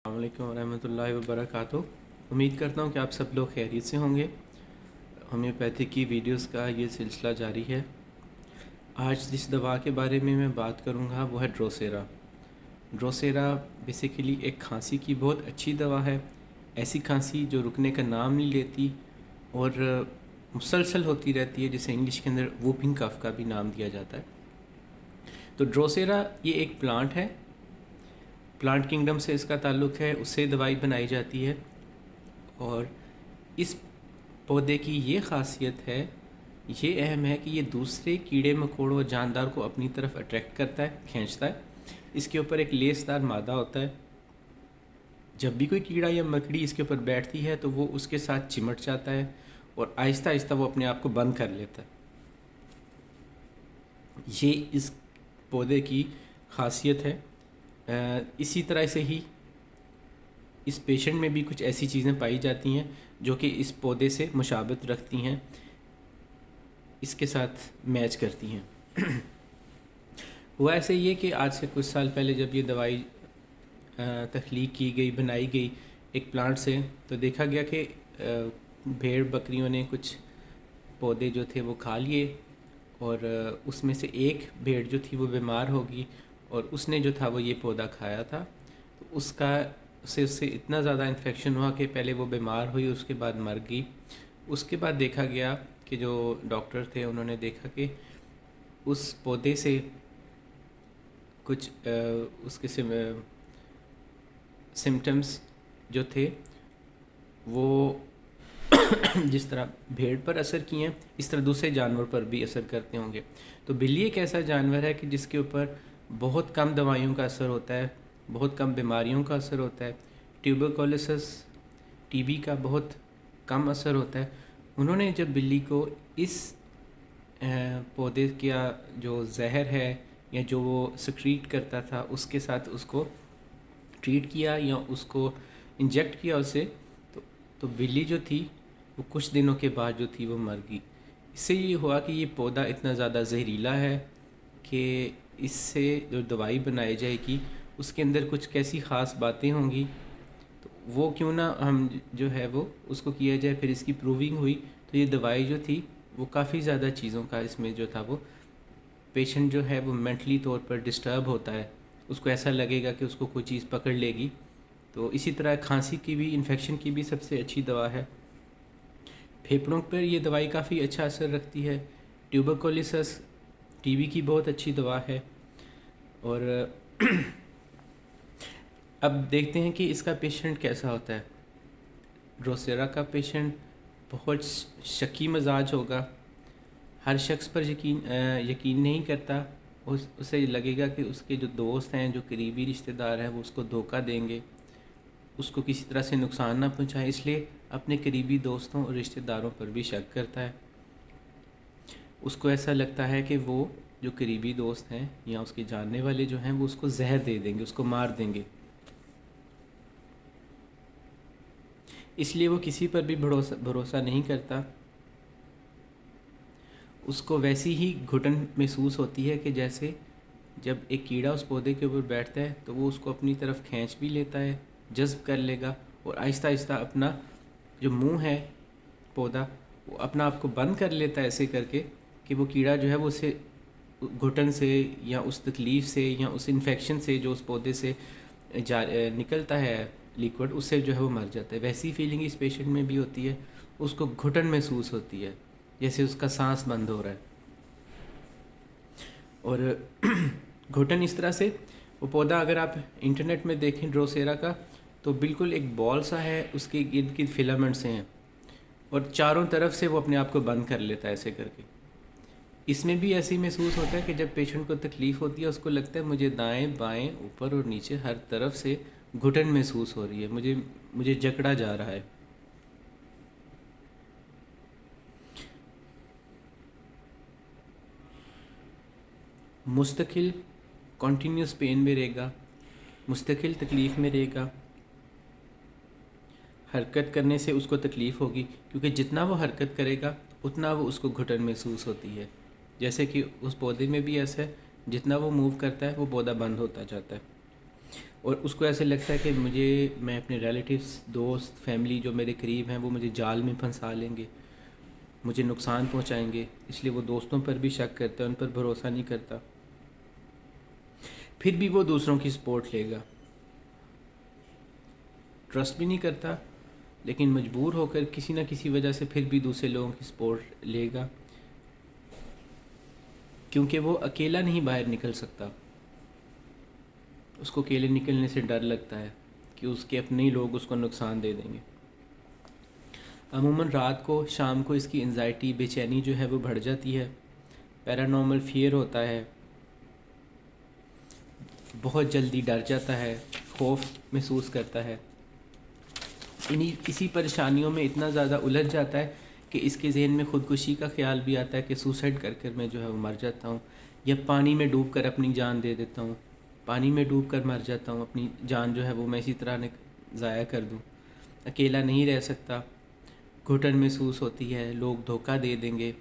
अस्सलाम वालेकुम रहमतुल्लाहि व बरकातुहू। उम्मीद करता हूँ कि आप सब लोग खैरियत से होंगे। होम्योपैथी की वीडियोस का ये सिलसिला जारी है। आज जिस दवा के बारे में मैं बात करूँगा वो है ड्रोसेरा। ड्रोसेरा बेसिकली एक खांसी की बहुत अच्छी दवा है। ऐसी खांसी जो रुकने का नाम नहीं लेती और मुसलसल होती रहती है, जिसे इंग्लिश के अंदर वूपिंग कफ का भी नाम दिया जाता है। तो ड्रोसेरा ये एक प्लांट है, प्लांट किंगडम से इसका ताल्लुक़ है, उससे दवाई बनाई जाती है। और इस पौधे की ये ख़ासियत है, ये अहम है कि ये दूसरे कीड़े मकोड़ों और जानदार को अपनी तरफ अट्रैक्ट करता है, खींचता है। इसके ऊपर एक लेसदार मादा होता है। जब भी कोई कीड़ा या मकड़ी इसके ऊपर बैठती है तो वो उसके साथ चिमट जाता है और आहिस्ता आहिस्ता वो अपने आप को बंद कर लेता है। ये इस पौधे की ख़ासियत है। इसी तरह से ही इस पेशेंट में भी कुछ ऐसी चीज़ें पाई जाती हैं जो कि इस पौधे से मुशाबत रखती हैं, इसके साथ मैच करती हैं। हुआ ऐसे ये कि आज से कुछ साल पहले जब ये दवाई तख्लीक की गई, बनाई गई एक प्लांट से, तो देखा गया कि भेड़ बकरियों ने कुछ पौधे जो थे वो खा लिए और उसमें से एक भेड़ जो थी वो बीमार होगी और उसने जो था वो ये पौधा खाया था। तो उससे इतना ज़्यादा इन्फेक्शन हुआ कि पहले वो बीमार हुई, उसके बाद मर गई। उसके बाद देखा गया कि जो डॉक्टर थे उन्होंने देखा कि उस पौधे से कुछ उसके सिम्टम्स जो थे वो जिस तरह भेड़ पर असर किए हैं, इस तरह दूसरे जानवर पर भी असर करते होंगे। तो बिल्ली एक ऐसा जानवर है कि जिसके ऊपर बहुत कम दवाइयों का असर होता है, बहुत कम बीमारियों का असर होता है। ट्यूबरकुलोसिस, टीबी का बहुत कम असर होता है। उन्होंने जब बिल्ली को इस पौधे का जो जहर है या जो वो सक्रीट करता था उसके साथ उसको ट्रीट किया या उसको इंजेक्ट किया उसे, तो बिल्ली जो थी वो कुछ दिनों के बाद जो थी वो मर गई। इससे ये हुआ कि ये पौधा इतना ज़्यादा जहरीला है कि इससे जो दवाई बनाई जाएगी उसके अंदर कुछ कैसी ख़ास बातें होंगी, तो वो क्यों ना हम जो है वो उसको किया जाए। फिर इसकी प्रूविंग हुई तो ये दवाई जो थी वो काफ़ी ज़्यादा चीज़ों का इसमें जो था वो पेशेंट जो है वो मेंटली तौर पर डिस्टर्ब होता है, उसको ऐसा लगेगा कि उसको कोई चीज़ पकड़ लेगी। तो इसी तरह खांसी की भी, इन्फेक्शन की भी सबसे अच्छी दवा है। फेफड़ों पर ये दवाई काफ़ी अच्छा असर रखती है। ट्यूबरकुलोसिस, टीबी की बहुत अच्छी दवा है। और अब देखते हैं कि इसका पेशेंट कैसा होता है। ड्रोसेरा का पेशेंट बहुत शकी मजाज होगा। हर शख्स पर यकीन नहीं करता। उसे लगेगा कि उसके जो दोस्त हैं, जो करीबी रिश्तेदार हैं, वो उसको धोखा देंगे, उसको किसी तरह से नुकसान ना पहुंचाए, इसलिए अपने करीबी दोस्तों और रिश्तेदारों पर भी शक करता है। उसको ऐसा लगता है कि वो जो करीबी दोस्त हैं या उसके जानने वाले जो हैं वो उसको जहर दे देंगे, उसको मार देंगे। इसलिए वो किसी पर भी भरोसा नहीं करता। उसको वैसी ही घुटन महसूस होती है कि जैसे जब एक कीड़ा उस पौधे के ऊपर बैठता है तो वो उसको अपनी तरफ खींच भी लेता है, जज्ब कर लेगा और आहिस्ता आहिस्ता अपना जो मुंह है पौधा वो अपना आप को बंद कर लेता है, ऐसे करके कि वो कीड़ा जो है वो उसे घुटन से या उस तकलीफ़ से या उस इन्फेक्शन से जो उस पौधे से निकलता है लिक्विड, उससे जो है वो मर जाता है। वैसी फीलिंग इस पेशेंट में भी होती है। उसको घुटन महसूस होती है, जैसे उसका सांस बंद हो रहा है। और घुटन इस तरह से, वो पौधा अगर आप इंटरनेट में देखें ड्रोसेरा का, तो बिल्कुल एक बॉल सा है, उसके इर्द गिर्द फिलामेंट्स हैं और चारों तरफ से वो अपने आप को बंद कर लेता है ऐसे करके। इसमें भी ऐसे ही महसूस होता है कि जब पेशेंट को तकलीफ़ होती है उसको लगता है मुझे दाएं बाएं ऊपर और नीचे हर तरफ से घुटन महसूस हो रही है, मुझे जकड़ा जा रहा है। मुस्तकिल कॉन्टीन्यूस पेन में रहेगा, मुस्तकिल तकलीफ़ में रहेगा। हरकत करने से उसको तकलीफ़ होगी, क्योंकि जितना वो हरकत करेगा उतना वो उसको घुटन महसूस होती है। जैसे कि उस पौधे में भी ऐसा है, जितना वो मूव करता है वो पौधा बंद होता जाता है। اور اس کو ایسے لگتا ہے کہ میں اپنے ریلیٹیوز، دوست، فیملی جو میرے قریب ہیں وہ مجھے جال میں پھنسا لیں گے، مجھے نقصان پہنچائیں گے، اس لیے وہ دوستوں پر بھی شک کرتا ہے، ان پر بھروسہ نہیں کرتا. پھر بھی وہ دوسروں کی سپورٹ لے گا، ٹرسٹ بھی نہیں کرتا، لیکن مجبور ہو کر کسی نہ کسی وجہ سے پھر بھی دوسرے لوگوں کی سپورٹ لے گا، کیونکہ وہ اکیلا نہیں باہر نکل سکتا. اس کو اکیلے نکلنے سے ڈر لگتا ہے کہ اس کے اپنے ہی لوگ اس کو نقصان دے دیں گے. عموماً رات کو، شام کو اس کی انزائٹی، بے چینی جو ہے وہ بڑھ جاتی ہے، پیرانارمل فیئر ہوتا ہے، بہت جلدی ڈر جاتا ہے، خوف محسوس کرتا ہے. اسی پریشانیوں میں اتنا زیادہ الجھ جاتا ہے کہ اس کے ذہن میں خودکشی کا خیال بھی آتا ہے کہ سوسائڈ کر کر میں جو ہے وہ مر جاتا ہوں، یا پانی میں ڈوب کر اپنی جان دے دیتا ہوں، پانی میں ڈوب کر مر جاتا ہوں، اپنی جان جو ہے وہ میں اسی طرح ضائع کر دوں. اکیلا نہیں رہ سکتا، گھٹن محسوس ہوتی ہے، لوگ دھوکہ دے دیں گے.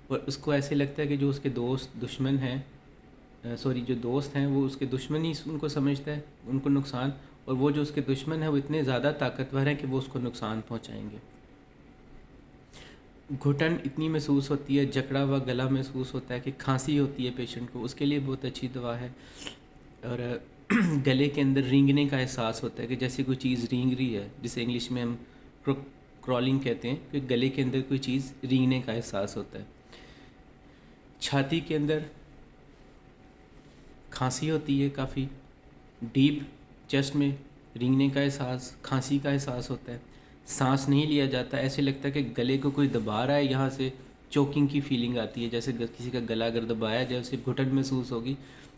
اور اس کو ایسے لگتا ہے کہ جو اس کے دشمن ہیں، جو دوست ہیں وہ اس کے دشمن ہی ان کو سمجھتا ہے، ان کو نقصان، اور وہ جو اس کے دشمن ہیں وہ اتنے زیادہ طاقتور ہیں کہ وہ اس کو نقصان پہنچائیں گے. گھٹن اتنی محسوس ہوتی ہے، جکڑا ہوا گلا محسوس ہوتا ہے، کہ کھانسی ہوتی ہے پیشنٹ کو، اس کے لیے بہت اچھی دوا ہے. اور گلے کے اندر رینگنے کا احساس ہوتا ہے کہ جیسے کوئی چیز رینگ رہی ہے، جسے انگلش میں ہم کرالنگ کہتے ہیں، کہ گلے کے اندر کوئی چیز رینگنے کا احساس ہوتا ہے. چھاتی کے اندر کھانسی ہوتی ہے، کافی ڈیپ چیسٹ میں رینگنے کا احساس، کھانسی کا احساس ہوتا ہے. سانس نہیں لیا جاتا، ایسے لگتا ہے کہ گلے کو کوئی دبا رہا ہے، یہاں سے چوکنگ کی فیلنگ آتی ہے، جیسے کسی کا گلا اگر دبایا جائے اسے گھٹن محسوس ہوگی،